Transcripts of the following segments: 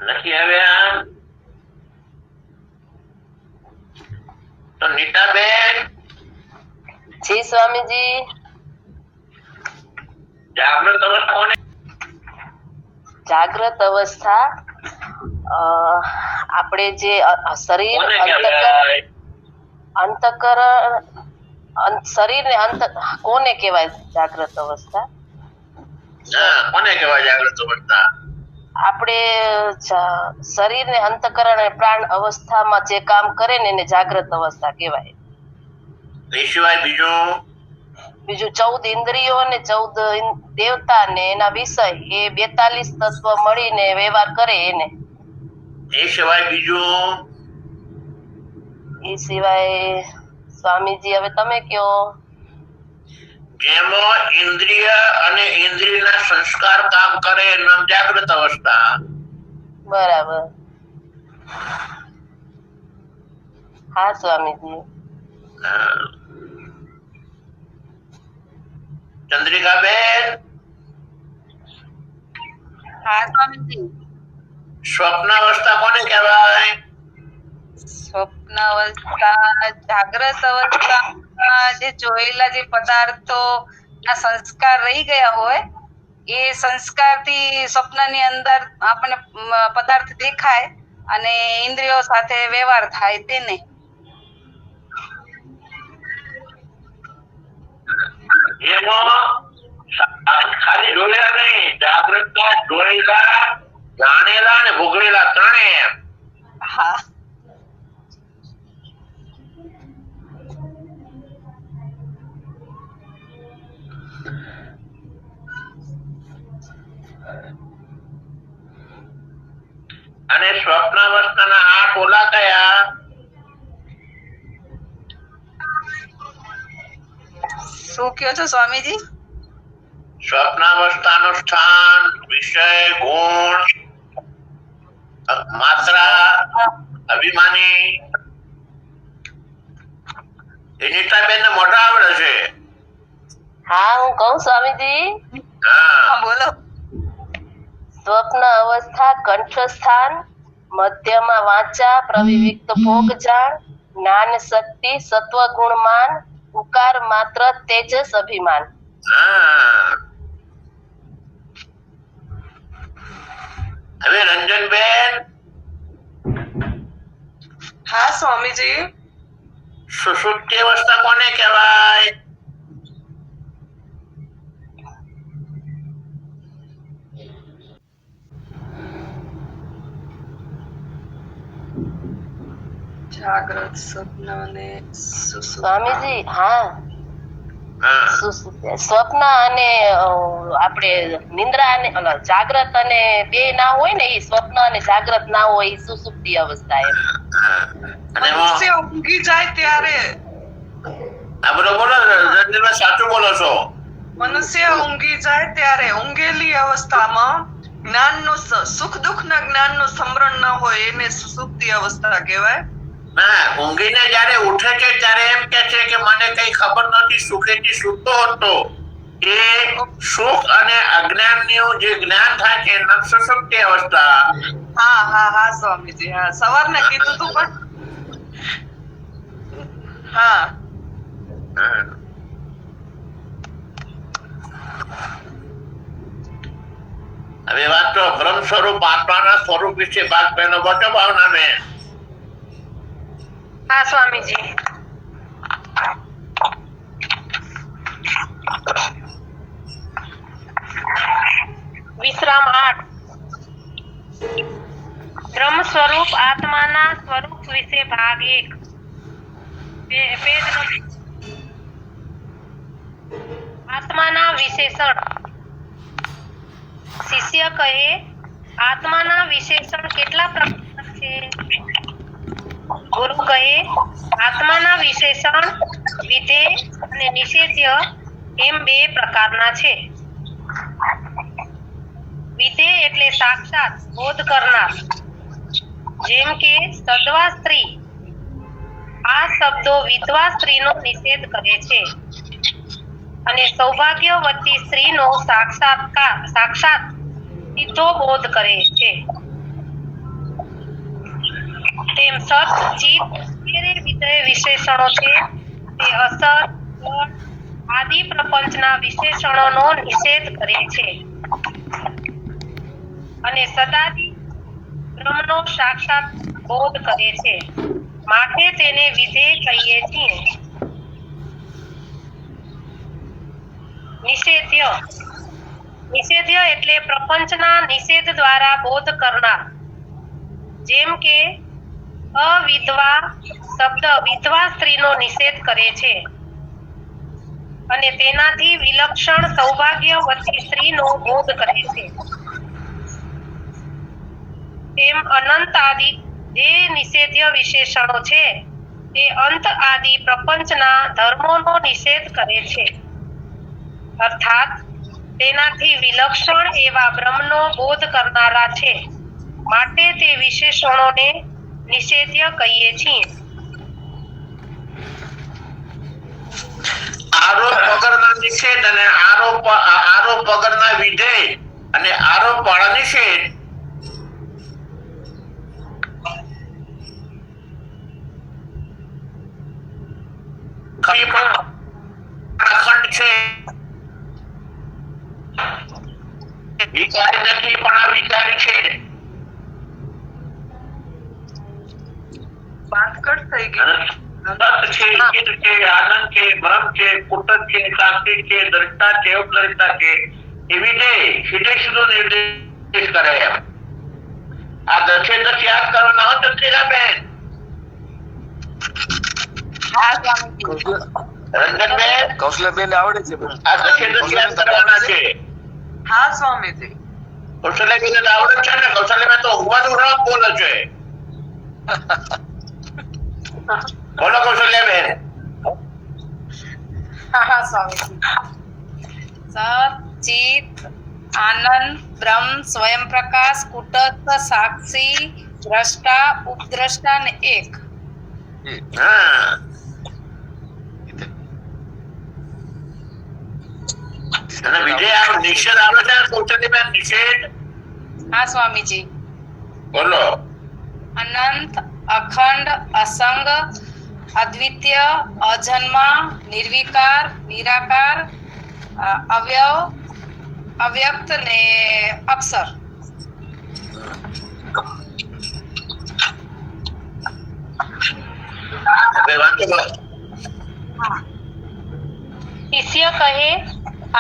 નથી આવ્યા તો નીતાબેન. જી સ્વામીજી. જાગૃત અવસ્થા કોને? જાગ્રત અવસ્થા આપણે જે શરીર અંતકરણ શરીર ને અંત કોને કહેવાય જાગ્રત અવસ્થા? કોને કહેવાય જાગૃત અવસ્થા? આપણે શરીર ને અંતકરણ અને પ્રાણ અવસ્થામાં જે કામ કરે ને એને જાગ્રત અવસ્થા કહેવાય. એ સિવાય બીજું 14 ઇન્દ્રિયો અને 14 દેવતા ને એના વિષય એ 42 તત્વ મળીને વ્યવહાર કરે એને. એ સિવાય બીજું? એ સિવાય સ્વામીજી હવે તમે કયો. જેમાં ઇન્દ્રિય અને ઇન્દ્રિયના સંસ્કાર કામ કરે એનું જાગૃત અવસ્થા. બરાબર. હા સ્વામીજી. ચંદ્રિકાબેન. હા સ્વામીજી. સ્વપ્ન અવસ્થા કોને કહેવાય? સ્વપ્ન અવસ્થા જાગ્રત અવસ્થા જે જોયેલા જે પદાર્થો ના સંસ્કાર રહી ગયા હોય એ સંસ્કાર થી સ્વપ્ન ની અંદર આપણને પદાર્થ દેખાય અને ઇન્દ્રિયો સાથે વ્યવહાર થાય તેને. એમાં ખાલી જોયેલા નહીં, જાગૃત જોયેલા, જાણેલા અને ભોગવેલા ત્રણેય. હા. અને સ્વપ્ન અવસ્થાના 8 ઓલા કયા? શું કયો છો સ્વામીજી? સ્વપ્ન અવસ્થાનું સ્થાન, વિષય, ગુણ, માત્રા, અભિમાની. એ નીતાબેન ને મોઢા આવડે છે. હા હું કહું સ્વામીજી. હા બોલો. સ્વપ્ન અવસ્થા કંઠસ્થાન, મધ્યમાં વાચા, પ્રવિવિક્ત ભોગ જાણ, જ્ઞાન શક્તિ, સત્વ ગુણમાન, ઉકાર માત્ર, તેજસ અભિમાન. હવે રંજનબેન. હા સ્વામીજી. સુષુપ્તિ અવસ્થા કોને કહેવાય? જાગ્રત સ્વપ્ન અને સ્વામીજી હા સ્વપ્ન અને આપણે નિંદ્રા અને જાગ્રત અને બે ના હોય ને એ સ્વપ્ન અને જાગ્રત ના હોય એ સુસુપ્તિ અવસ્થા એમ. મનુષ્ય ઊંઘી જાય ત્યારે. આ બરોબર રંજનબેન સાચું બોલો છો. મનુષ્ય ઊંઘી જાય ત્યારે ઊંઘેલી અવસ્થામાં જ્ઞાનનું સુખ દુઃખ ના જ્ઞાનનું સ્મરણ ન હોય એને સુસુપ્તિ અવસ્થા કહેવાય. ના, ઊંઘીને જયારે ઉઠે છે ત્યારે એમ કે છે કે મને કઈ ખબર નથી, સુખેથી સૂતો હતો. એ સુખ અને અજ્ઞાનનું જે જ્ઞાન થાય છે એનું સુષુપ્તિ અવસ્થા. હા હા હા સ્વામીજી. હા સવારને કીધું તું પણ. હા. હવે વાત તો બ્રહ્મ સ્વરૂપ આત્માના સ્વરૂપ વિશે વાત પહેલો બચો ભાવના બેન. હા સ્વામીજી. વિશ્રામ 8. બ્રહ્મ સ્વરૂપ આત્માના સ્વરૂપ વિશે ભાગ 1. Page number. આત્માના વિશેષણ. શિષ્ય કહે, આત્માના વિશેષણ કેટલા પ્રકારના છે? ગુરુ કહે, આત્માના વિશેષણ વિધેય અને નિષેધ્ય એમ 2 પ્રકારના છે. વિધેય એટલે સાક્ષાત બોધ કરનાર, જેમ કે સદ્વા સ્ત્રી. આ શબ્દો વિધવા સ્ત્રીનો નિષેધ કરે છે અને સૌભાગ્યવતી સ્ત્રીનો સાક્ષાત સીધો બોધ કરે છે. તેમ સત ચિત્ત વગેરે વિધેય વિશેષણો છે તે અસત ફળ આદિ પ્રપંચના વિશેષણોનો નિષેધ કરે છે અને સદાદિ બ્રહ્મનો સાક્ષાત બોધ કરે છે, માટે તેને વિધેય કહીએ છીએ. નિષેધ્ય નિષેધ્ય એટલે પ્રપંચના નિષેધ દ્વારા બોધ કરનાર. જેમ કે અવિધવા શબ્દ વિધવા સ્ત્રીનો નિષેધ કરે છે અને તેનાથી વિલક્ષણ સૌભાગ્યવતી સ્ત્રીનો બોધ કરે છે. તેમ અનંત આદિ જે નિષેધ્ય વિશેષણો છે તે અંત આદિ પ્રપંચના ધર્મોનો નિષેધ કરે છે, અર્થાત તેનાથી વિલક્ષણ એવા બ્રહ્મનો બોધ કરનારા છે, માટે તે વિશેષણોને નિષેધ્ય કહીએ છીએ. આરોપ વગરના નિષેધ અને આરોપ વગરના વિધેય અને આરોપ વાળા નિષેધ અખંડ છે. વિકારી નથી પણ અવિકારી છે. વાત કટ થઈ ગઈ. સત છે, ચિત્ત છે, આનંદ છે, બ્રહ્મ છે, કુટજ છે, સાક્ષી છે, દ્રષ્ટા છે, ઉપદ્રષ્ટા છે, એ વિધેય સીધે સીધો નિર્દેશ કરે એમ. આ 10 યાદ કરવાના હોય તો બેન હા સ્વામીજી. રંજનબેન કૌશલ્યાબેન આવડે છે પણ આ 10 યાદ કરવાના છે. હા સ્વામીજી. કૌશલ્યાબેન આવડે છે ને? કૌશલ્યાબેન તો ઊંઘવાનું રંગ બોલે છે. બોલો કૌશલ્યાબેન. હા સ્વામીજી. સત ચિત્ત આનંદ બ્રહ્મ સ્વયં પ્રકાશ કુટસ્થ સાક્ષી દ્રષ્ટા ઉપદ્રષ્ટા ને એક. હા અને વિજય આ નિષેધ આવે છે કૌશલ્યાબેન, નિષેધ હા સ્વામીજી. બોલો. અનંત અખંડ અસંગ અદ્વિતીય અજન્મા નિર્વિકાર નિરાકાર અવ્યવ અવ્યક્ત ને અક્ષર. હવે વાંચો બોલો. શિષ્ય કહે,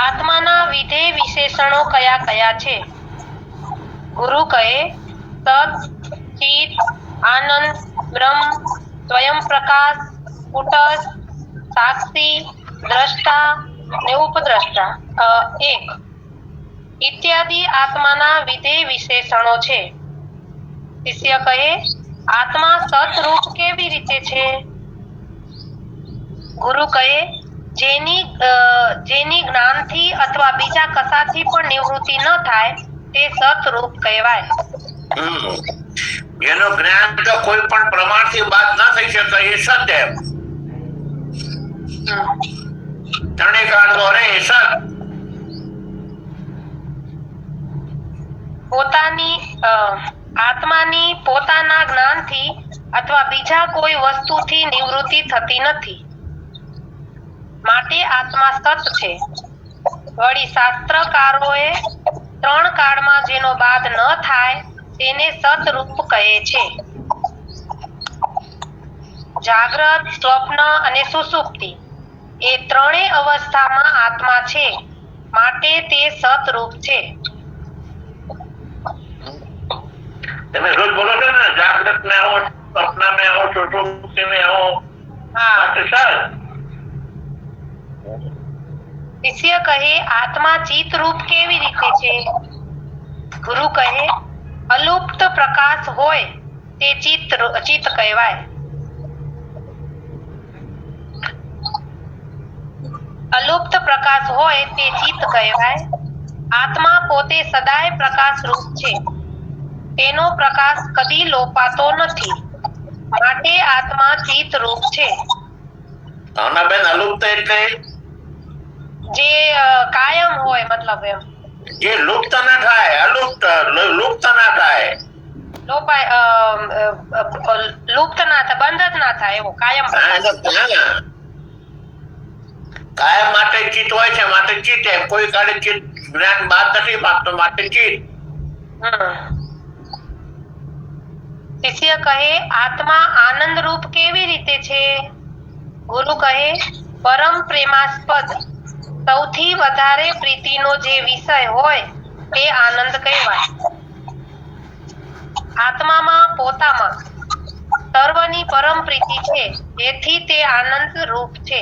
આત્માના વિધેય વિશેષણો કયા કયા છે? ગુરુ કહે, સત ચિત આનંદ બ્રહ્મ સ્વયં પ્રકાશ કુટજ સાક્ષી દ્રષ્ટા ને ઉપદ્રષ્ટા એક ઇત્યાદિ આત્માના વિધેય વિશેષણો છે. શિષ્ય કહે, આત્મા સતરૂપ કેવી રીતે છે? ગુરુ કહે, જેની જ્ઞાનથી અથવા બીજા કશાથી પણ નિવૃત્તિ ન થાય તે સતરૂપ કહેવાય. જેનું જ્ઞાન તો કોઈ પણ પ્રમાણથી બાદ ન થઈ શકે એ સત્ય. ત્રણેય કાળનો રે એ સત. આત્માની પોતાના જ્ઞાનથી અથવા બીજા કોઈ વસ્તુથી નિવૃત્તિ થતી નથી, માટે આત્મા સત છે. વળી શાસ્ત્રકારોએ 3 કાળમાં જેનો બાદ ન થાય તેને સતરૂપ કહે છે. જાગ્રત સ્વપ્ન અને સુષુપ્તિ એ ત્રણેય અવસ્થામાં આત્મા છે, માટે તે સતરૂપ છે. તમે રોજ બોલો છો ને, જાગૃત में हो, सपना में हो, सुषुप्ति में हो. હા सर શિષ્ય કહે, આત્મા ચિત રૂપ કેવી રીતે છે? ગુરુ કહે, અલુપ્ત પ્રકાશ હોય તે ચિત્ત કહેવાય. અલુપ્ત પ્રકાશ હોય તે ચિત્ત કહેવાય. આત્મા પોતે સદાય પ્રકાશ રૂપ છે, તેનો પ્રકાશ કદી લોપાતો નથી, માટે આત્મા ચિત્ત રૂપ છે. ભાવનાબેન, અલુપ્ત એટલે જે કાયમ હોય, મતલબ એમ જે લુપ્ત ના થાય, અલુપ્ત લુપ્ત ના થાય. લોપાય લુપ્ત ના થાય, બંધ જ ના થાય એવો કાયમ. કાયમ માટે ચિત્ત હોય છે, માટે ચિત્ત એમ કોઈ કાળે ચિત્ત જ્ઞાન બાદ નથી પામતો, માટે ચિત્ત. શિષ્ય કહે આત્મા આનંદ રૂપ કેવી રીતે છે? ગુરુ કહે પરમ પ્રેમાસ્પદ, સૌથી વધારે પ્રીતિનો જે વિષય હોય તે આનંદ કહેવાય. આત્મામાં પોતામાં સર્વની પરમ પ્રીતિ છે, તેથી તે આનંદ રૂપ છે.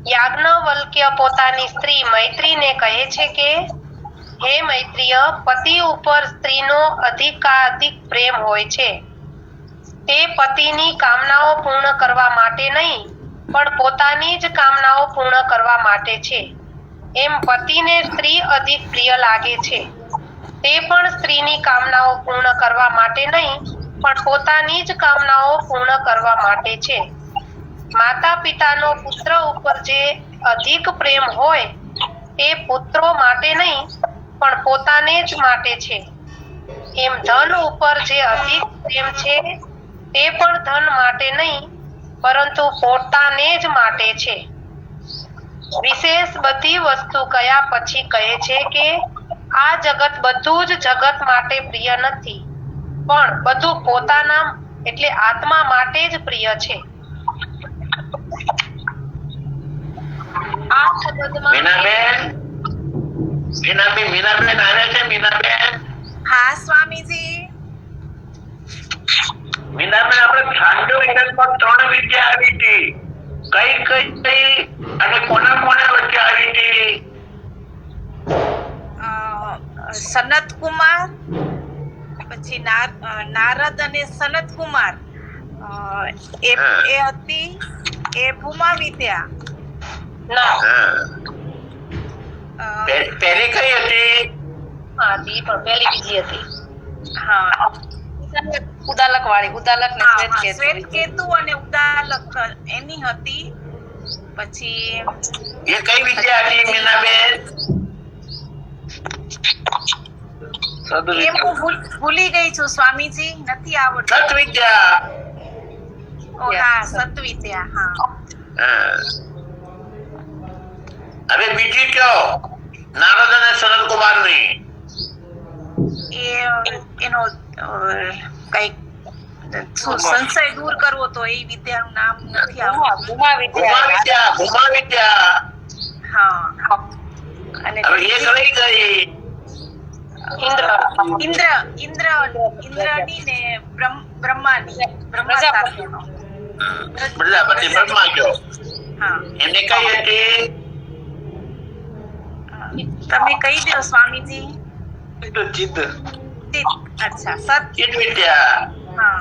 યાજ્ઞવલ્ક્ય પોતાની સ્ત્રી મૈત્રીને કહે છે કે હે મૈત્રીય, પતિ ઉપર સ્ત્રીનો અધિકાધિક પ્રેમ હોય છે. તે પતિની કામનાઓ પૂર્ણ કરવા માટે નહીં, પણ પોતાની જ કામનાઓ પૂર્ણ કરવા માટે છે. એમ પતિને સ્ત્રી અધિક પ્રિય લાગે છે. તે પણ સ્ત્રીની કામનાઓ પૂર્ણ કરવા માટે નહીં, પણ પોતાની જ કામનાઓ પૂર્ણ કરવા માટે છે. માતા પિતાનો પુત્ર ઉપર જે અધિક પ્રેમ હોય તે પુત્રો માટે નહીં, પણ પોતાને જ માટે છે. એમ ધન ઉપર જે અધિક પ્રેમ છે તે પણ ધન માટે નહીં, પરંતુ પોતાને જ માટે છે. વિશેષ બધી વસ્તુ કયા પછી કહે છે કે આ જગત બધું જ જગત માટે પ્રિય નથી, પણ બધું પોતાના એટલે આત્મા માટે જ પ્રિય છે. આ શબ્દમાં મીનાબેન આવ્યા છે? મીનાબેન, હા સ્વામીજી. મીનાબેન, આપણે છાંડો વિજ્ઞાનમાં 3 વિદ્યા આવી હતી. કઈ અને કોના વચ્ચે આવી હતી? સનત કુમાર, પછી નારદ અને સનત કુમાર, એ હતી એ ભૂમા વિદ્યા. ના પહેલી કઈ હતી? હા, તી પણ પહેલી બીજી હતી. હા, ઉદાલક વાળી, ઉદાલક ને શ્વેત શ્વેત કેતુ અને ઉદાલક એની હતી. પછી એ કઈ વિદ્યા હતી મીનાબેન? એ હું ભૂલી ગઈ છું સ્વામીજી, નથી આવડતું. સત વિદ્યા. હા, સત વિદ્યા. હા, હવે બીજી કયો? નારદ અને સનત કુમાર ની એનો કઈક સંશય દૂર કરવો તો એ વિદ્યાનું નામ નથી આવતું. ભૂમા વિદ્યા. ભૂમા વિદ્યા. હા, અને હવે એ કઈ ગઈ? ઇન્દ્રની ને બ્રહ્માની, બ્રહ્મા સાથેનો. પ્રજાપતિ બ્રહ્મા કયો? હા, એમને કઈ હતી? તમે કહી દો સ્વામીજી. ચિત્ત. અચ્છા, સત. ચિત્ત વિદ્યા. હા,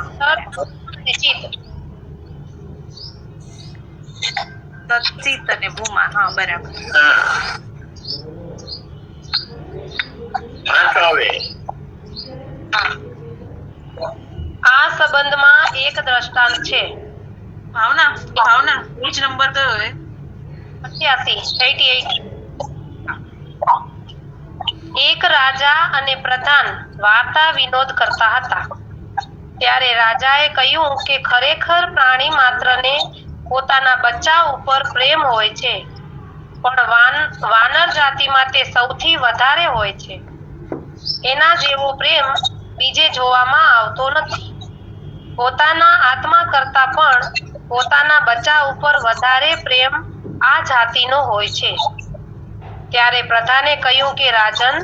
ચિત્ત અને ભૂમા. હા, બરાબર. આ સંબંધમાં એક દ્રષ્ટાંત છે. ભાવના પેજ નંબર કયો હે? 88. એક રાજા અને પ્રધાન વાર્તા વિનોદ કરતા હતા. ત્યારે રાજાએ કહ્યું કે ખરેખર પ્રાણી માત્રને પોતાના બચ્ચા ઉપર પ્રેમ હોય છે, પણ વાનર જાતિમાં તે સૌથી વધારે હોય છે. એના જેવો પ્રેમ બીજે જોવામાં આવતો નથી. પોતાના આત્મા કરતા પણ પોતાના બચ્ચા ઉપર વધારે પ્રેમ આ જાતિનો હોય છે. ત્યારે પ્રધાને કહ્યું કે રાજન,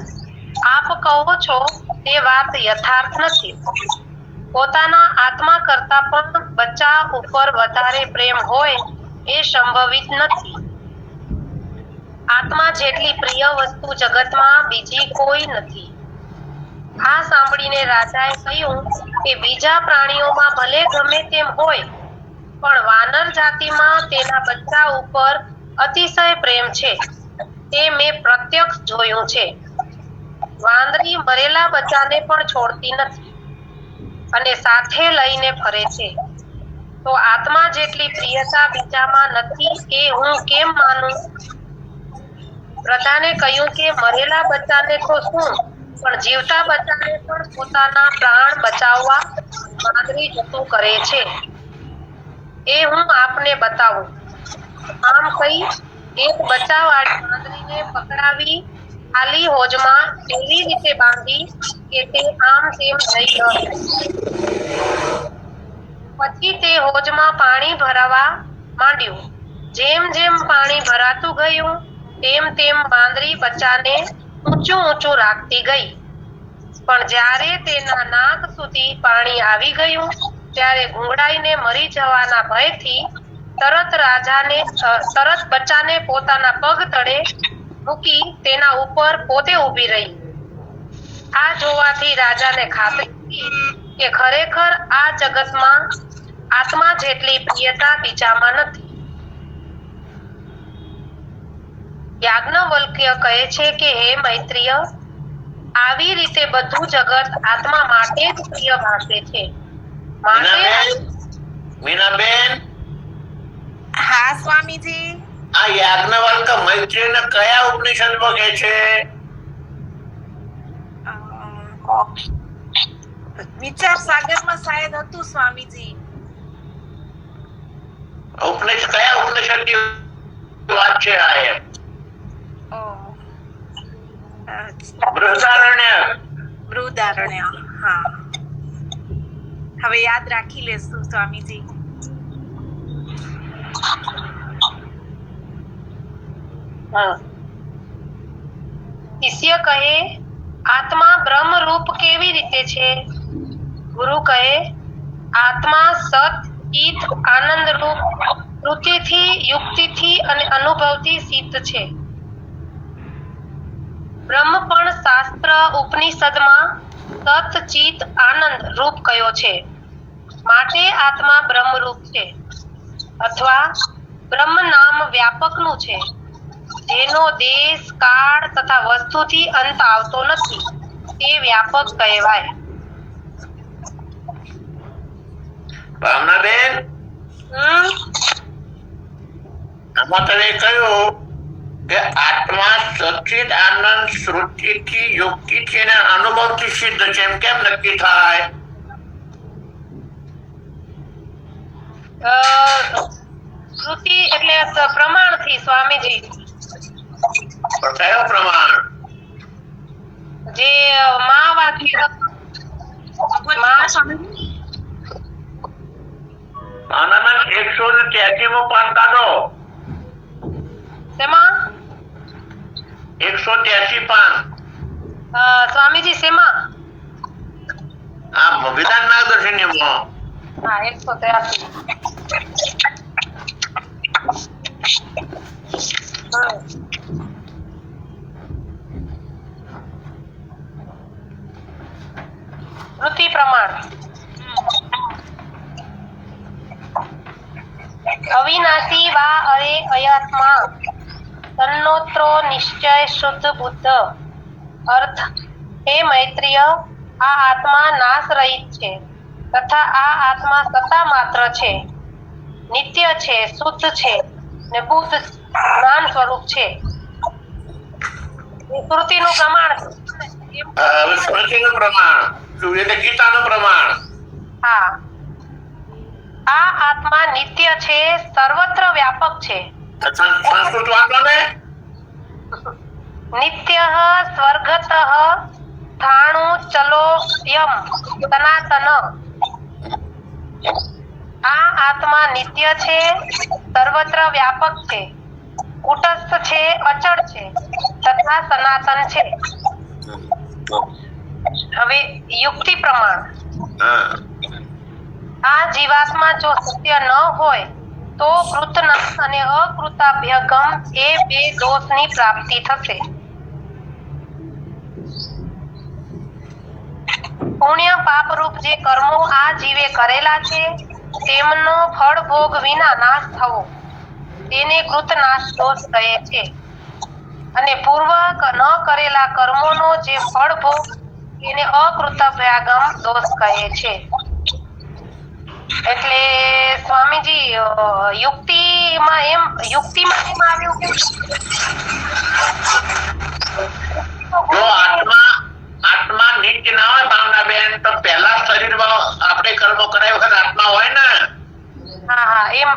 આપ કહો છો તે વાત યથાર્થ નથી. પોતાના આત્મા કરતા પણ બચ્ચા ઉપર વધારે પ્રેમ હોય એ સંભવિત નથી. આત્મા જેટલી પ્રિય વસ્તુ જગતમાં બીજી કોઈ નથી. આ સાંભળીને રાજાએ કહ્યું કે બીજા પ્રાણીઓમાં ભલે ગમે તેમ હોય, પણ વાનર જાતિમાં તેના બચ્ચા ઉપર અતિશય પ્રેમ છે. તે મેં પ્રત્યક્ષ જોયું છે. વાંદરી મરેલા બચ્ચાને પણ છોડતી નથી અને સાથે લઈને ફરે છે. તો આત્મા જેટલી પ્રિયતા બીજામાં નથી એ હું કેમ માનું? પ્રધાને કહ્યું કે મરેલા બચ્ચાને તો શું, પણ જીવતા બચ્ચાને પણ પોતાના પ્રાણ બચાવવા પાંદડી જતું કરે છે. એ હું આપને બતાવું. આમ કહી એક બચ્ચાવાળી પાંદડીને પકડાવી ખાલી હોજમાં એવી રીતે બાંધી કે તે આમ તેમ થઈ ન જાય. પછી તે હોજમાં પાણી ભરાવા માંડ્યું. જેમ જેમ પાણી ભરાતું ગયું તેમ તેમ પાંદડી બચ્ચાને ઊંચું ઊંચું રાખતી ગઈ. પણ જ્યારે તેના નાક સુધી પાણી આવી ગયું ત્યારે ગુંગળાઈને મરી જવાના ભયથી તરત બચ્ચાને પોતાના પગ તળે મૂકી તેના ઉપર પોતે ઊભી રહી. આ જોવાથી રાજાને ખાતરી થઈ કે ખરેખર આ જગતમાં આત્મા જેટલી પ્રિયતા બીજામાં નથી. યાજ્ઞવલ્ક્ય કહે છે કે હે મૈત્રીય, આવી રીતે બધું જગત આત્મા માટે જ પ્રિય ભાસે છે. માટે મીનાબેન, હા સ્વામીજી. આ યાજ્ઞવલ્ક મૈત્રીને કયા ઉપનિષદમાં કહે છે? વિચાર સાગરમાં શાયદ હતું સ્વામીજી. કયા ઉપનિષદની વાત છે આ? એમ બૃહદારણ્ય. હા, હવે યાદ રાખી લેશું સ્વામીજી. શિષ્ય કહે, આત્મા બ્રહ્મ રૂપ કેવી રીતે છે? ગુરુ કહે, આત્મા સત ચિત આનંદ રૂપ વૃત્તિથી, યુક્તિથી અને અનુભવથી સિદ્ધ છે. બ્રહ્મ પણ શાસ્ત્ર ઉપનિષદમાં સત ચિત આનંદ રૂપ કયો છે. માટે આત્મા બ્રહ્મ રૂપ છે. અથવા બ્રહ્મ નામ વ્યાપકનું છે, જેનો દેશ કાળ તથા વસ્તુથી અંત આવતો નથી, તે વ્યાપક કહેવાય. ભાવનાબેન, આમાં તમે કહ્યું કે આત્મા સચ્ચિદ આનંદ શ્રુતિથી, યુક્તિથી અને અનુભવથી સિદ્ધ છે. એમ કેમ નક્કી થાય? શ્રુતિ એટલે પ્રમાણથી સ્વામીજી. પણ કયો પ્રમાણ? જે મા વાક્ય આનામાં 183 પાન કાઢો. શેમાં? 183 પાન. સ્વામીજી શેમાં? આ વિધાન માર્ગદર્શિનીમાં. હા, 183. વૃત્તિ પ્રમાણ. અવિનાશી વા અરે અયાત્મા તન્નોત્રો નિશ્ચય શુદ્ધ બુદ્ધ. અર્થ, હે મૈત્રીય, આ આત્મા નાશ રહિત છે તથા આ આત્મા સત્તા માત્ર છે, નિત્ય છે, શુદ્ધ છે ને બુદ્ધ જ્ઞાન સ્વરૂપ છે. સ્મૃતિનું પ્રમાણ. સ્મૃતિનું પ્રમાણ એટલે ગીતાનું પ્રમાણ. હા, આ આત્મા નિત્ય છે, સર્વત્ર વ્યાપક છે. સંસ્કૃત વાંચો ને. નિત્ય સ્વર્ગત સ્થાણુ ચલો યમ સનાતન. આ આત્મા નિત્ય છે, સર્વત્ર વ્યાપક છે, કુટસ્થ છે, અચળ છે તથા સનાતન છે. હવે યુક્તિ પ્રમાણ. આ જીવાત્મા જો સત્ય ન હોય તો કૃતનાશ અને અકૃતાભ્યગમ એ બે દોષની પ્રાપ્તિ થશે. પુણ્ય પાપરૂપ જે કર્મો આ જીવે કરેલા છે તેમનો ફળ ભોગ વિના નાશ થવો તેને કૃતનાશ દોષ કહે છે. અને પૂર્વ ન કરેલા કર્મોનો જે ફળ ભોગ એને અકૃતાભ્યાગમ દોષ કહે છે. એટલે સ્વામીજી યુક્તિમાં એમ આવ્યું કે જો આત્મા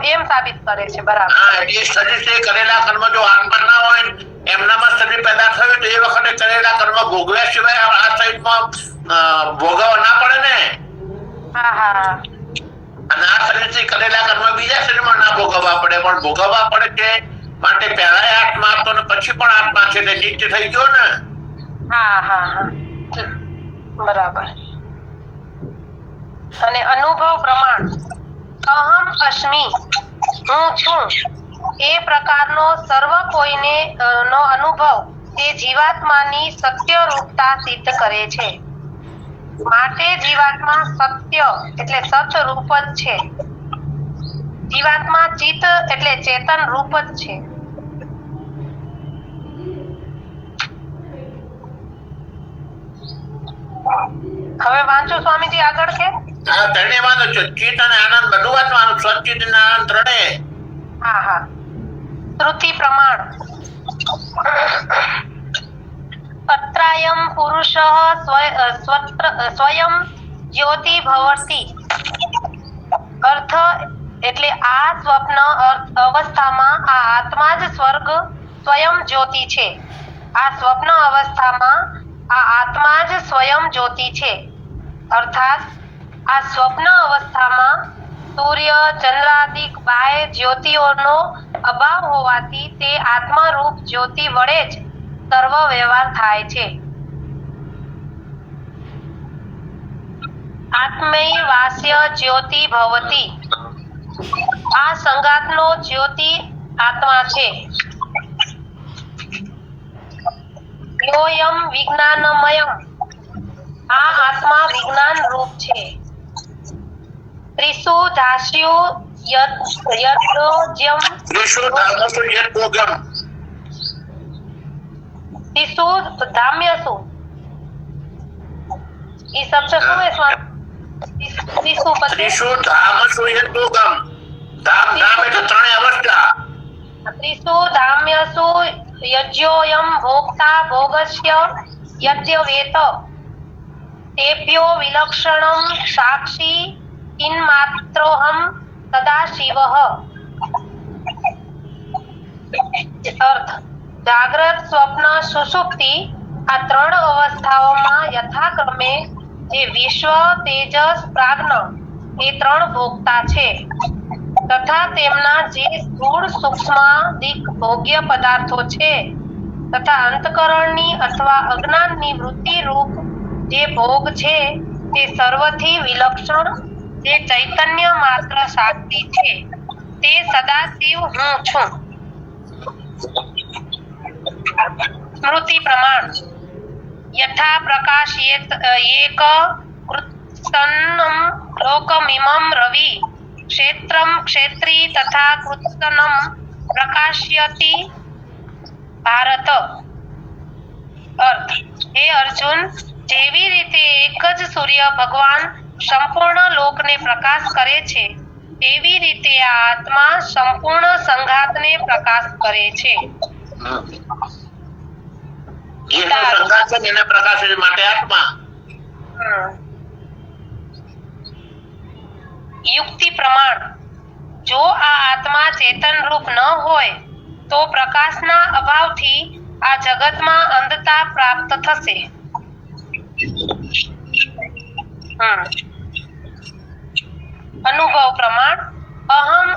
એમ સાબિત કરે છે. બરાબર. હા, એટલે શરીરથી કરેલા કર્મ જો આત્મા ના હોય ને, એમનામાં શરીર પેદા થયું તો એ વખતે કરેલા કર્મ ભોગવ્યા સિવાય આ શરીરમાં ભોગવવા ના પડે ને. હા હા અને આ શરીરથી કરેલા કર્મ બીજા શરીરમાં ના ભોગવવા પડે, પણ ભોગવવા પડે છે માટે પહેલા આત્મા હતો ને પછી પણ આત્મા છે એટલે નિત્ય થઈ ગયો ને. હા હા હા બરાબર. અને અનુભવ પ્રમાણ અહમ અસ્મિ હું છું એ પ્રકારનો સર્વ કોઈને નો અનુભવ તે જીવાત્માની સત્ય રૂપતા સિદ્ધ કરે છે. માટે જીવાત્મા સત્ય એટલે સત રૂપ જ છે. જીવાત્મા ચિત્ત એટલે ચેતન રૂપ જ છે. હવે વાંચો સ્વામીજી આગળ કે હા, ત્રણે વાંધો છે. ચિત્ત અને આનંદ બધું વાંચવાનું. સચિત અને આનંદ ત્રણે. હા હા શ્રુતિ પ્રમાણ અત્રાયમ પુરુષ સ્વયં જ્યોતિ ભવતી. અર્થ એટલે આ સ્વપ્ન અવસ્થામાં આ આત્મા જ સ્વર્ગ સ્વયં જ્યોતિ છે. આ સ્વપ્ન અવસ્થામાં આ આત્મા જ સ્વયં જ્યોતિ છે. અર્થાત આ સ્વપ્ન અવસ્થામાં સૂર્ય ચંદ્રાદિક બાહ્ય જ્યોતિઓનો અભાવ હોવાથી તે આત્મારૂપ જ્યોતિ વડે જ સર્વ વ્યવહાર થાય છે. આત્મૈ વાસ્ય જ્યોતિ ભવતી. આ સંગાતનો જ્યોતિ આત્મા છે. યોયમ વિજ્ઞાનમયમ. આ આત્મા વિજ્ઞાન રૂપ છે. ત્રિષુ ધાસ્યુ યદ્યોજ્યમ. ત્રિષુ ધામસુ યદ્યોગમ. ત્રિષુ ધામ્યસુ. ઈ શબ્દ શું છે સ્વામી? ત્રિષુ પછી ત્રિષુ ધામસુ યદ્યોગમ. ધામ ધામ એટલે ત્રણેય અવસ્થા. ત્રિષુ ધામ્યસુ યજ્યોયમ ભોક્તા ભોગસ્ય યજ્ઞવેત. તેભ્યો વિલક્ષણમ સાક્ષી કિન્માત્રોહમ સદાશિવઃ. અર્થ જાગ્રત સ્વપ્ન સુષુપ્તિ આ ત્રણ અવસ્થાઓમાં યથાક્રમે જે વિશ્વ તેજસ પ્રાજ્ઞ એ ત્રણ ભોગતા છે તથા તેમના જે સ્થૂળ સૂક્ષ્માદિક ભોગ્ય પદાર્થો છે તથા અંતકરણની અથવા અજ્ઞાનની વૃત્તિ રૂપ જે ભોગ છે તે સર્વથી વિલક્ષણ જે ચૈતન્ય માત્ર શક્તિ છે તે સદાશિવ હું છું. સ્મૃતિ પ્રમાણ યથા પ્રકાશયેત એક કૃત્સન્નમ લોકમિમં રવિ ક્ષેત્રમ ક્ષેત્રી તથા કૃત્સન્નમ પ્રકાશ્યતિ ભારત. અર્થ હે અર્જુન, જેવી રીતે એક જ સૂર્ય ભગવાન સંપૂર્ણ લોકને પ્રકાશ કરે છે તેવી રીતે આ આત્મા સંપૂર્ણ સંઘાતને પ્રકાશ કરે છે. જેનો સંઘાત છે એને પ્રકાશ છે માટે આત્મા. યુક્તિ પ્રમાણ જો આ આત્મા ચેતન રૂપ ન હોય તો પ્રકાશના અભાવથી આ જગતમાં અંધતા પ્રાપ્ત થશે. અનુભવ પ્રમાણ અહમ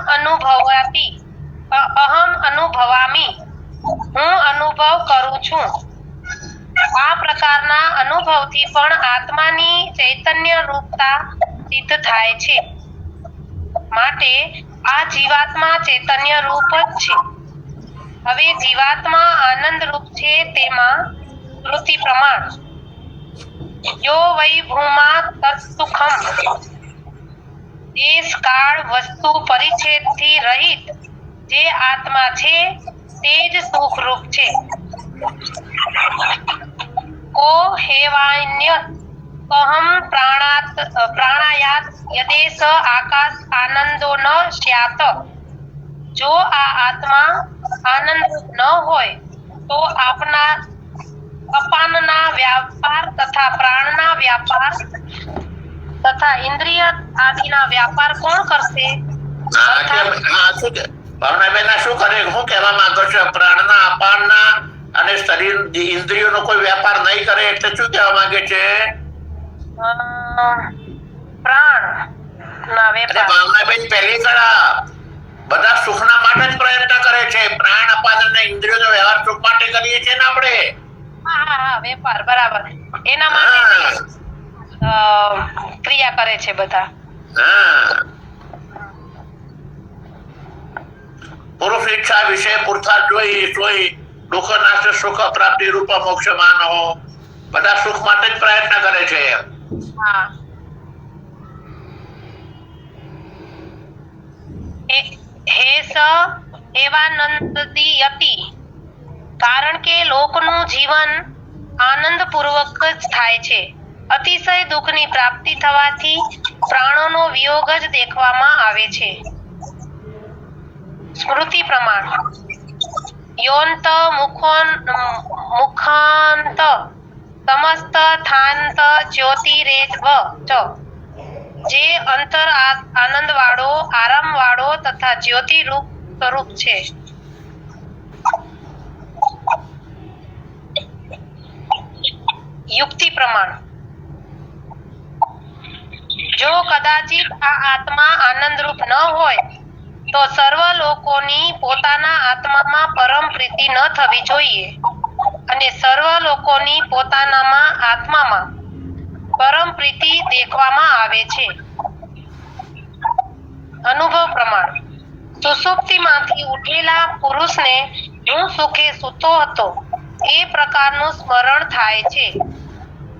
અનુભવામી. હું અનુભવ કરું છું. આ પ્રકારના અનુભવથી પણ આત્માની ચૈતન્ય રૂપતા સિદ્ધ થાય છે. માટે આ જીવાત્મા ચૈતન્ય રૂપ જ છે. હવે જીવાત્મા આનંદ રૂપ છે તેમાં સ્મૃતિ પ્રમાણ યો વૈ ભૂમા તત્સુખમ. દેશ કાળ વસ્તુ પરિચ્છેદથી રહિત જે આત્મા છે તે જ સુખ રૂપ છે. કો હેવાન્ય કહમ પ્રાણાયાત યદેશ આકાશ આનંદો ન સ્યાત. જો આ આત્મા આનંદ ન હોય તો આપના અપાનના વ્યાપાર તથા પ્રાણના વ્યાપાર તથા ઇન્દ્રિય આદિના વ્યાપાર કોણ કરશે? ભાવનાબેન શું કરે, શું કહેવા માંગો છો? પ્રાણના, અપાનના અને શરીર ઇન્દ્રિયોનો કોઈ વેપાર નહીં કરે એટલે શું કહેવા માંગે છે? પ્રાણ ના વેપાર. ભાવનાબેન પહેલી કળા બધા સુખના માટે જ પ્રયત્ન કરે છે. પ્રાણ, અપાન અને ઇન્દ્રિયોનો વ્યવહાર સુખ માટે કરીએ છીએ ને આપણે. હા વેપાર બરાબર, એના માટે ક્રિયા કરે છે બધા. પુરુષ ઈચ્છા વિશે પુરુષાર્થ જોઈ દુઃખ નાશ સુખ પ્રાપ્તિ રૂપ મોક્ષ માનો, બધા સુખ માટે જ પ્રયત્ન કરે છે. હા હે સ એવાનંદી યતિ, કારણ કે લોકનું જીવન આનંદ પૂર્વક જ થાય છે. અતિશય દુઃખની પ્રાપ્તિ થવાથી પ્રાણોનો વિયોગ જ દેખવામાં આવે છે. સ્મૃતિ પ્રમાણ યોન્ત મુખાંત સમસ્ત થાંત જ્યોતિરેજ ચ, જે અંતર આનંદ વાળો, આરામ વાળો તથા જ્યોતિ રૂપ સ્વરૂપ છે. યુક્તિ પ્રમાણ જો કદાચિત આ આત્મા આનંદરૂપ ન હોય તો સર્વ લોકોની પોતાના આત્મામાં પરમ પ્રીતિ ન થવી જોઈએ, અને સર્વ લોકોની પોતાનામાં આત્મામાં પરમ પ્રીતિ દેખવામાં આવે છે. અનુભવ પ્રમાણ સુષુપ્તિમાંથી ઉઠેલા પુરુષને હું સુખે સૂતો હતો એ પ્રકારનું સ્મરણ થાય છે.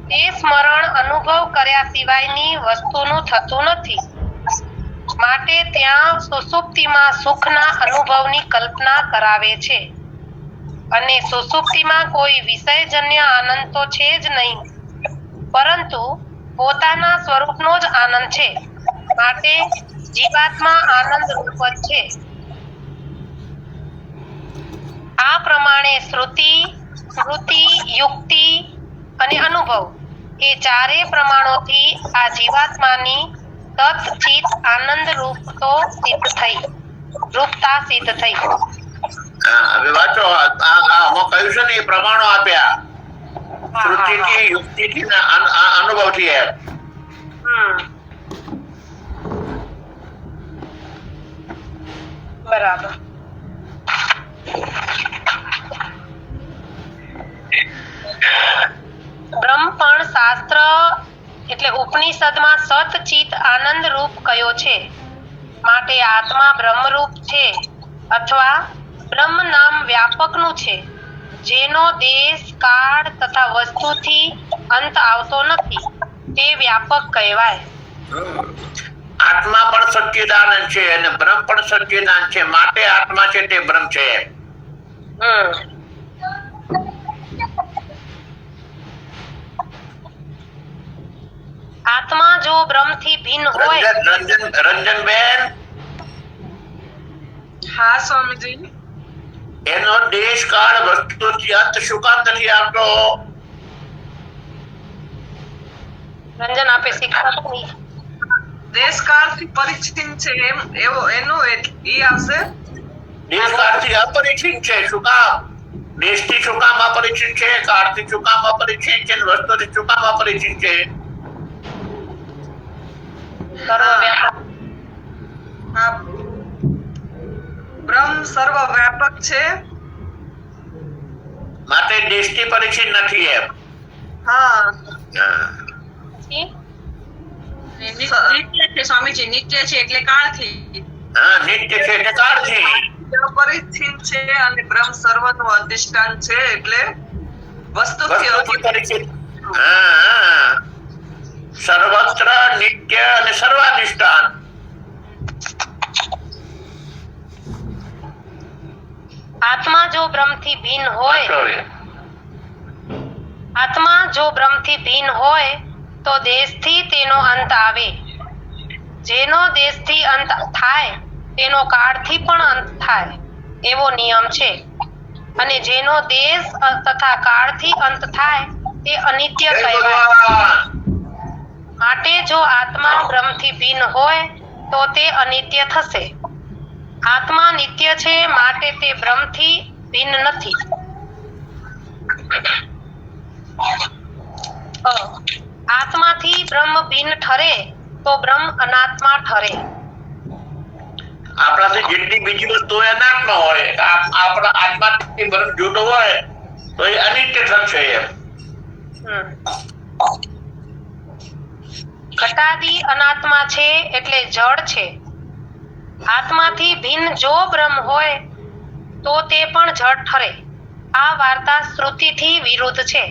તે સ્મરણ અનુભવ કર્યા સિવાયની વસ્તુનું થતું નથી, માટે ત્યાં સુષુપ્તિમાં સુખના અનુભવની કલ્પના કરાવે છે. અને સુષુપ્તિમાં કોઈ વિષયજન્ય આનંદ તો છે જ નહીં, પરંતુ પોતાના સ્વરૂપનો જ આનંદ છે, માટે જીવાત્મા આનંદ રૂપ જ છે. આ પ્રમાણે શ્રુતિ, સ્મૃતિ, યુક્તિ અને અનુભવ એ ચારે પ્રમાણોથી આ જીવાત્માની તત્ચિત આનંદ રૂપતા સિદ્ધ થઈ. હવે વાંચો, આમાં કહ્યું છે ને એ પ્રમાણો આપ્યા, શ્રુતિથી, યુક્તિથી ને અનુભવથી. બરાબર. બ્રહ્મ પણ શાસ્ત્ર એટલે ઉપનિષદમાં સતચિત આનંદ રૂપ કયો છે, માટે આત્મા બ્રહ્મરૂપ છે અથવા બ્રહ્મ નામ વ્યાપકનું છે, જેનો દેશ, કાળ તથા વસ્તુથી અંત આવતો નથી, તે વ્યાપક કહેવાય. આત્મા પણ સચ્ચિદાનંદ છે અને બ્રહ્મ પણ સચ્ચિદાનંદ છે, માટે આત્મા છે તે બ્રહ્મ છે. આત્મા જો બ્રહ્મથી ભિન્ન હોય. રંજનબેન, હા સ્વામીજી. એનો દેશ, કાળ, વસ્તુથી અંત શું કામ નથી આવતો? રંજન આપે શીખવાતું નહીં. દેશ કાળથી પરિચિત છે એમ એનું ઈ આવશે. દેશ કાળથી અપરિચિત છે. શું કામ? દેશથી શું કામ અપરિચિત છે? કાળથી શું કામ અપરિચિત છે? વસ્તુથી શું કામ અપરિચિત છે? બ્રહ્મ સર્વ વ્યાપક છે, માટે દેશથી પરિચિત નથી એમ. નિત્ય છે સ્વામીજી, નિત્ય છે એટલે કાળથી. નિત્ય છે એટલે કાળથી અપરિચિત છે, અને બ્રહ્મ સર્વનું અધિષ્ઠાન છે એટલે વસ્તુથી પરિચિત. સર્વત્ર નિત્ય અને સર્વાધિષ્ઠાન. આત્મા જો બ્રહ્મથી ભિન્ન હોય, આત્મા જો બ્રહ્મથી ભિન્ન હોય તો દેશથી તેનો અંત આવે. જેનો દેશથી અંત થાય તેનો કાળથી પણ અંત થાય એવો નિયમ છે, અને જેનો દેશ તથા કાળથી અંત થાય તે અનિત્ય કહેવાય. માટે જો આત્મા બ્રહ્મથી ભિન્ન હોય તો તે અનિત્ય થશે. આત્મા નિત્ય છે, માટે તે બ્રહ્મથી ભિન્ન નથી. આત્માથી બ્રહ્મ ભિન્ન ઠરે તો બ્રહ્મ અનાત્મા ઠરે. આપણાથી જેટલી બીજી વસ્તુ અનાત્મા હોય, આપણા આત્માથી બ્રહ્મ જુદો હોય તો એ અનિત્ય થશે એમ. ઘટાદી અનાત્મા છે એટલે જડ છે. આત્માથી ભિન્ન જો બ્રહ્મ હોય તો તે પણ જડ ઠરે. આ વાર્તા શ્રુતિથી વિરુદ્ધ છે.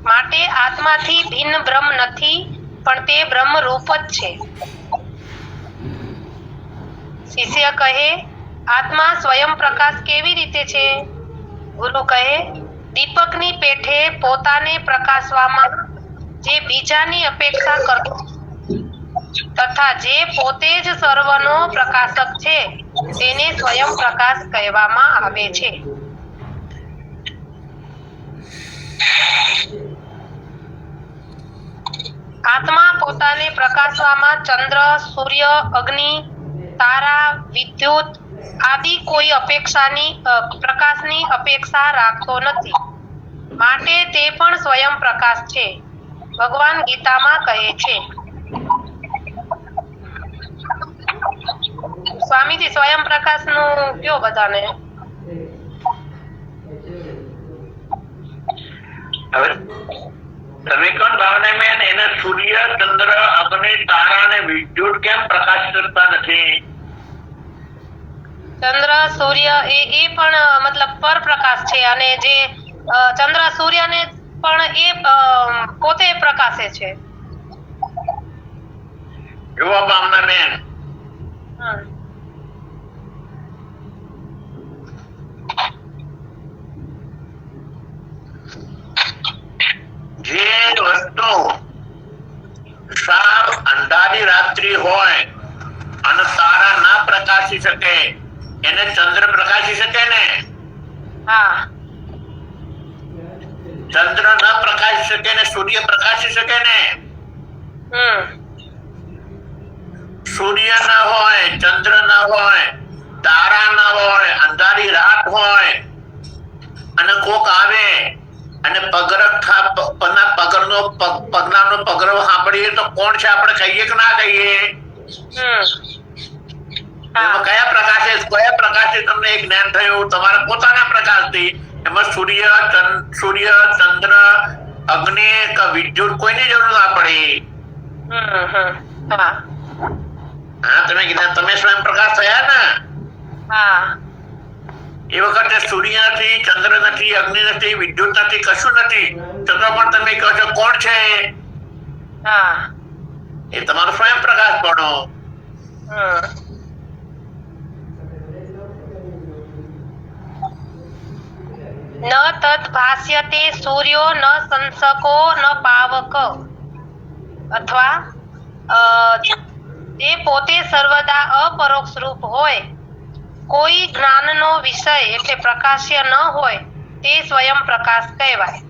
માટે આત્માથી ભિન્ન બ્રહ્મ નથી, પણ તે બ્રહ્મ રૂપ જ છે. શિષ્ય કહે, આત્મા સ્વયં પ્રકાશ કેવી રીતે છે? ગુરુ કહે, દીપકની પેઠે પોતાને પ્રકાશવામાં જે બીજાની અપેક્ષા કરતો તથા જે પોતે જ સર્વનો પ્રકાશક છે તેને સ્વયં પ્રકાશ કહેવામાં આવે છે. આત્મા પોતાને પ્રકાશવામાં ચંદ્ર, સૂર્ય, અગ્નિ, તારા, વિદ્યુત આદિ કોઈ પ્રકાશની અપેક્ષા રાખતો નથી, માટે તે પણ સ્વયં પ્રકાશ છે. ભગવાન ગીતામાં કહે છે. સ્વામીજી, સ્વયં પ્રકાશ નું કયો બધાને? હવે તમે કોણ ભાવનાબેન, એને સૂર્ય, ચંદ્ર, અગ્નિ, તારા અને વિદ્યુત કેમ પ્રકાશ કરતા નથી? ચંદ્ર, સૂર્ય એ પણ મતલબ પર પ્રકાશ છે, અને જે ચંદ્ર, સૂર્ય ને પણ એ પોતે પ્રકાશે છે. જુઓ ભાવનાબેન, જે વસ્તુ સાવ અંધારી રાત્રિ હોય અને તારા ના પ્રકાશી શકે એને ચંદ્ર પ્રકાશી શકે ને? હા. ચંદ્ર ન પ્રકાશી શકે ને સૂર્ય પ્રકાશી શકે ને? સૂર્ય ના હોય, ચંદ્ર ના હોય, તારા ના હોય, અંધારી રાત હોય અને કોક આવે અને પગલાનો પગરવ સાંભળીએ તો કોણ છે આપણે કહીએ કે ના કહીએ? એમાં કયા પ્રકાશે તમને એક જ્ઞાન થયું? તમારા પોતાના પ્રકાશથી. એમાં સૂર્ય, ચંદ્ર, અગ્નિ કે વિદ્યુત કોઈની જરૂર ના પડી. હા, તમે સ્વયં પ્રકાશ થયા ને? એ વખતે સૂર્ય નથી, ચંદ્ર નથી, અગ્નિ નથી, વિદ્યુત નથી, કશું નથી, છતાં પણ તમે કહો છો કોણ છે? એ તમારો સ્વયં પ્રકાશ પણ. ન તદ ભાસ્યતે સૂર્યો ન સંસકો ન પાવક. અથવા જે પોતે સર્વદા અપરોક્ષ રૂપ હોય, કોઈ જ્ઞાનનો વિષય એટલે પ્રકાશ્ય ન હોય તે સ્વયં પ્રકાશ કહેવાય.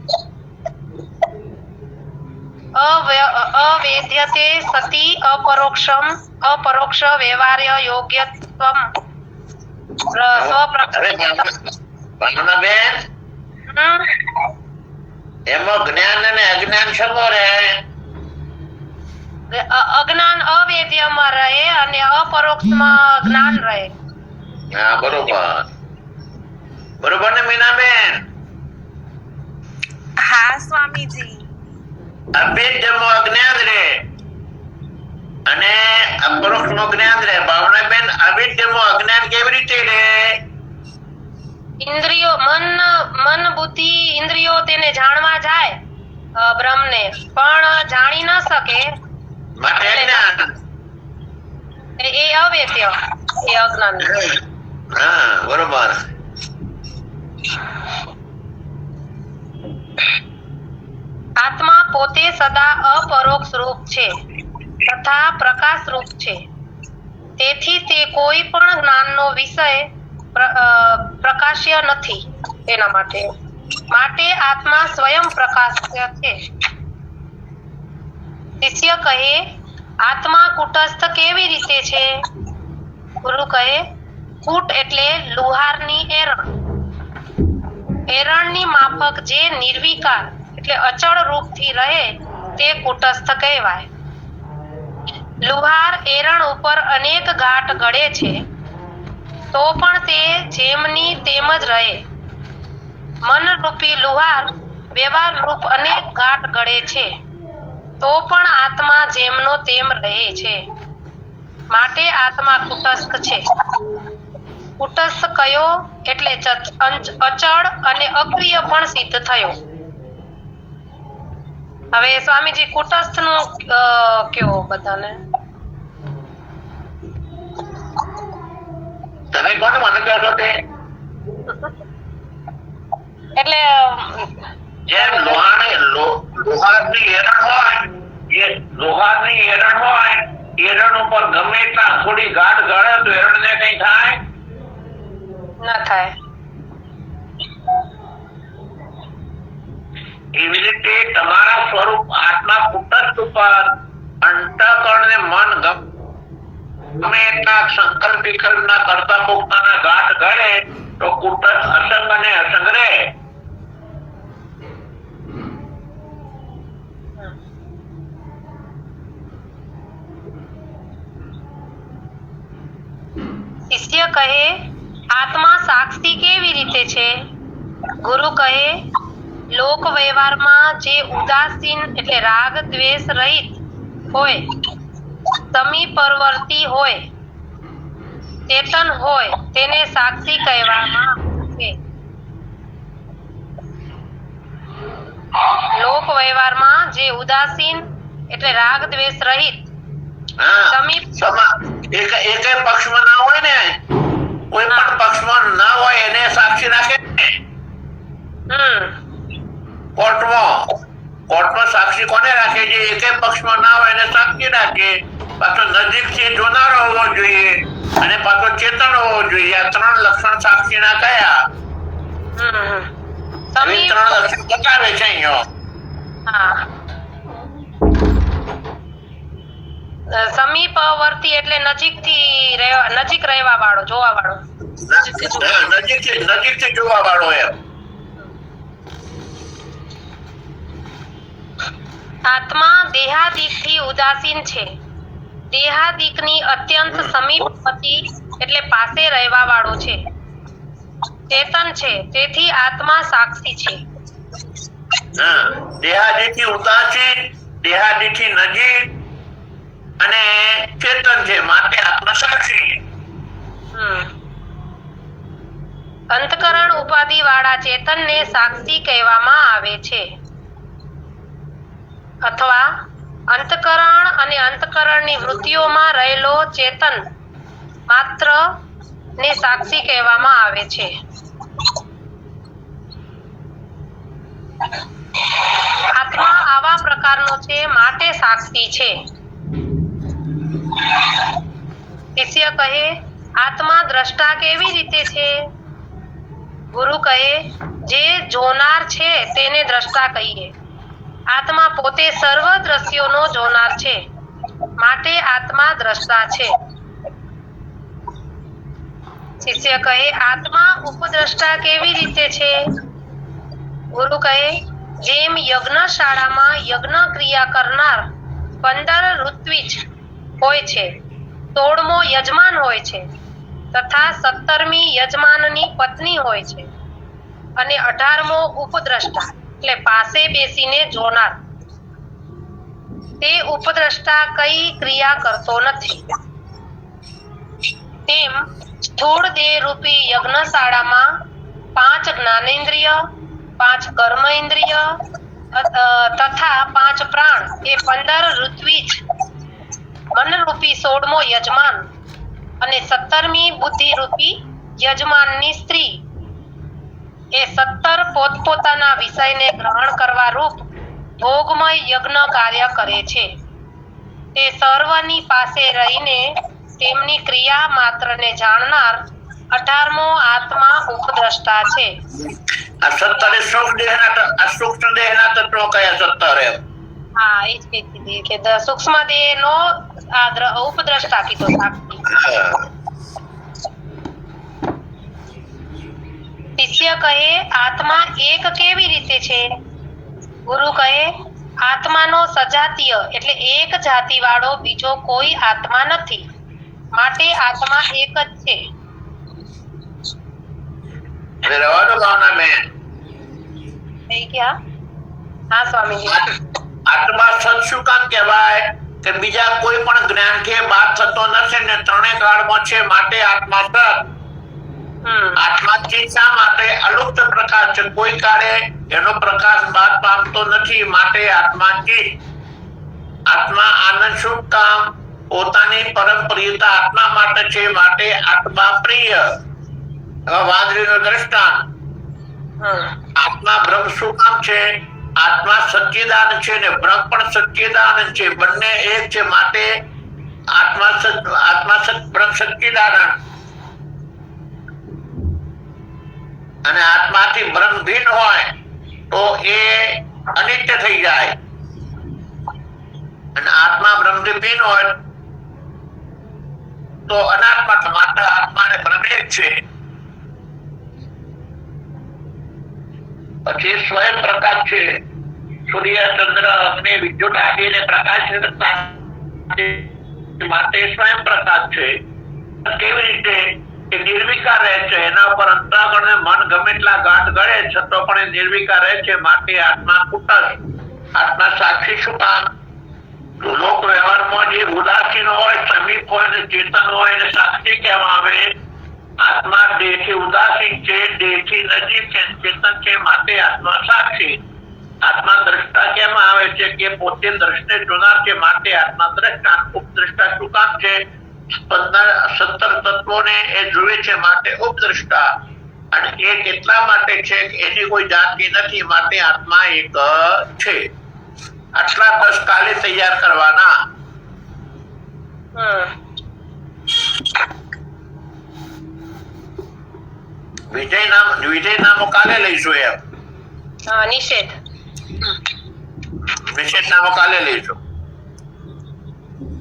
અવેદ્યતે સતી અપરોક્ષ વ્યવહાર્ય યોગ્યત્વમ ભાવનાબેન, એમાં જ્ઞાન અને અજ્ઞાન શેમાં રહે? અજ્ઞાન અવેદ્યમાં રહે અને અપરોક્ષમાં જ્ઞાન રહે. હા, બરોબર ને મીનાબેન? હા સ્વામીજી. અવેદ્યમાં અજ્ઞાન રહે અને અપરોક્ષમાં જ્ઞાન રહે. ભાવનાબેન, અવેદ્યમાં અજ્ઞાન કેવી રીતે રહે? ઇન્દ્રિયો, મન બુદ્ધિ ઇન્દ્રિયો તેને જાણવા જાય બ્રહ્મને, પણ જાણી ન શકે માટે અજ્ઞાન. એ અવેદ્ય, એ અજ્ઞાન. હા, બરોબર. આત્મા પોતે સદા અપરોક્ષ રૂપ છે તથા પ્રકાશ રૂપ છે. તેથી તે કોઈ પણ જ્ઞાનનો વિષય પ્રકાશ્ય નથી. તેના માટે આત્મા સ્વયં પ્રકાશ છે. શિષ્ય કહે આત્મા કુટસ્થ કેવી રીતે છે? ગુરુ કહે કૂટ એટલે લુહારની એરણ. એરણની માફક જે નિર્વિકાર એટલે અચળ રૂપથી રહે તે કુટસ્થ કહેવાય. લુહાર એરણ ઉપર અનેક ગાંઠ ગળે છે તો પણ તે જેમની તેમ જ રહે. મનરૂપી લુહાર વ્યવહાર રૂપ અનેક ગાંઠ ગળે છે તો પણ આત્મા જેમનો તેમ રહે છે. માટે આત્મા કુટસ્થ છે. કુટસ્થ કયો એટલે અચળ અને અક્રિય પણ સિદ્ધ થયો. હવે સ્વામીજી કુટસ્થ નું કયો બધાને? તમે કોને મને કહો છો તે? એટલે જેમ લોહારની એરણ હોય, એ લોહારની એરણ હોય, એરણ ઉપર ગમે એટલા થોડી ગાંઠ ગળે તો એરણને કઈ થાય ના થાય. એવી રીતે તમારા સ્વરૂપ આત્મા કુટસ્થ ઉપર અંતઃકરણ ને મન ગમે એટલા સંકલ્પ વિકલ્પના કરતા પોતાના ગાંઠ ગળે તો કુટસ્થ અસંગ અને અસંગ રહે. શિષ્ય કહે આત્મા સાક્ષી કેવી રીતે છે? ગુરુ કહે લોક વ્યવહારમાં જે ઉદાસીન એટલે રાગ દ્વેષ રહિત હોય, સમીપરવર્તી હોય, ચેતન હોય તેને સાક્ષી કહેવામાં આવે છે. લોક વ્યવહારમાં જે ઉદાસીન એટલે રાગ દ્વેષ રહિત સમીપ એક પક્ષમાં ના હોય ને, કોઈ પણ પક્ષમાં ના હોય એને સાક્ષી રાખે. કોર્ટમાં સાક્ષી કોને રાખે? જે એક પક્ષમાં ના હોય એને સાક્ષી રાખે. પાછો નજીકથી જોનારો હોવો જોઈએ અને પાછો ચેતન હોવો જોઈએ. આ ત્રણ લક્ષણ સાક્ષી ના કયા? ત્રણ લક્ષણ બતાવે છે અહીંયા. સમીપવર્તી એટલે નજીક રહેવા વાળો, જોવા વાળો. નજીકથી જોવા વાળો એમ. આત્મા દેહાદિકથી ઉદાસીન છે. દેહાદિકની અત્યંત સમીપવર્તી એટલે પાસે રહેવા વાળો છે. ચેતન છે તેથી આત્મા સાક્ષી છે. દેહાદિથી ઉદાસીન, દેહાદિથી નજીક અને ચેતન છે માટે આત્મા સાક્ષી. અંતકરણ ઉપાધિ વાળા ચેતનને સાક્ષી કહેવામાં આવે છે. અથવા અંતકરણ અને અંતકરણની વૃત્તિઓમાં રહેલો ચેતન માત્ર ને સાક્ષી કહેવામાં આવે છે. આત્મા આવા પ્રકારનો છે માટે સાક્ષી છે. શિષ્ય કહે આત્મા દ્રષ્ટા કેવી રીતે છે? ગુરુ કહે જે જોનાર છે તેને દ્રષ્ટા કહીએ. આત્મા પોતે સર્વ દ્રશ્યોનો જોનાર છે માટે આત્મા દ્રષ્ટા છે. શિષ્ય કહે આત્મા ઉપદ્રષ્ટા કેવી રીતે છે? ગુરુ કહે જેમ યજ્ઞશાળામાં યજ્ઞ ક્રિયા કરનાર 15 ઋત્વિજ હોય છે, 16મો યજમાન હોય છે તથા 17મી યજમાનની પત્ની હોય છે અને 18મો ઉપદ્રષ્ટા એટલે પાસે બેસીને જોનાર. તે ઉપદ્રષ્ટા કઈ ક્રિયા કરતો નથી. તેમ સ્થૂળ દેહ રૂપી યજ્ઞશાળામાં 5 જ્ઞાનેન્દ્રિય, 5 કર્મ ઇન્દ્રિય તથા 5 પ્રાણ એ 15 ઋત્વિજ, મનરૂપી 16મો યજમાન અને 17મી બુદ્ધિ રૂપી યજમાનની સ્ત્રી એ 17 પોતપોતાના વિષયને ગ્રહણ કરવા રૂપ ભોગમય યજ્ઞ કાર્ય કરે છે. તે સર્વની પાસે રહીને તેમની ક્રિયા માત્રને જાણનાર 18મો આત્મા ઉપદ્રષ્ટા છે. આ 17 સૂક્ષ્મ દેહના તત્વો કયા 17 એમ? હા, હા એ જ કીધી હતી કે સૂક્ષ્મ દેહ નો ઉપદ્રષ્ટા કીધો સાક્ષી. હા. શિષ્ય કહે આત્મા એક કેવી રીતે છે? ગુરુ કહે આત્માનો સજાતીય એટલે એક જાતિ વાળો બીજો કોઈ આત્મા નથી, માટે આત્મા એક જ છે. હવે રવા દો ભાવનાબેન. થઈ ગયા? હા સ્વામીજી. આત્મા સત શું કામ કહેવાય? કે બીજા કોઈ પણ જ્ઞાન કે બાદ થતો નથી ને ત્રણેય કાળમાં છે, માટે આત્મા સત. આત્મા ચિત્ત શા માટે અલુપ્ત પ્રકાશ છે, કોઈ કાળે એનો પ્રકાશ બાદ પામતો નથી, માટે આત્મા ચિત્ત. આત્મા આનંદ શું કામ? પોતાની પરમ પ્રિયતા આત્મા માટે છે, માટે આત્મા પ્રિય. હવે વાંદરીનું દ્રષ્ટાંત. આત્મા બ્રહ્મ શું કામ છે? આત્મા સચ્ચિદાનંદ છે ને બ્રહ્મ પણ સચ્ચિદાનંદ છે, બંને એક છે, માટે આત્મા બ્રહ્મ સચ્ચિદાનંદ. અને આત્માથી બ્રહ્મ ભિન્ન હોય તો એ અનિત્ય થઈ જાય, અને આત્મા બ્રહ્મથી ભિન્ન હોય તો અનાત્મા. માત્ર આત્મા ને બ્રહ્મ એક છે. પછી સ્વયં પ્રકાશ છે. સૂર્ય ચંદ્ર અગ્નિ વિદ્યુત આદિને પ્રકાશ માટે સ્વયં પ્રકાશ છે. કેવી રીતે? એ નિર્વિકાર રહે છે, એના ઉપર અંતઃકરણ ને મન ગમે એટલા ગાંઠ ગળે છતાં પણ એ નિર્વિકાર રહે છે, માટે આત્મા કુટસ્થ. આત્મા સાક્ષી શું કામ? લોક વ્યવહારમાં જે ઉદાસીન હોય, સમીપ હોય ને ચેતન હોય એને સાક્ષી કહેવામાં આવે. આત્મા દેહથી ઉદાસીન છે, દેહથી નજીક છે, ચેતન છે, માટે આત્મા સાક્ષી. આત્મા દ્રષ્ટા કહેવામાં આવે છે કે પોતે દ્રષ્ટને જોનાર છે, માટે આત્મા દ્રષ્ટા. ઉપદ્રષ્ટા શું કામ છે? 17 તત્વોને એ જુએ છે, માટે ઉપદ્રષ્ટા. અને એ કેટલા માટે છે? એની કોઈ જાતિ નથી, માટે આત્મા એક છે. આટલા 10 કાલે તૈયાર કરવાના. વિજય નામો કાલે લઈશું. એમ નિષેધ નિષેધ નામો કાલે લઈશું.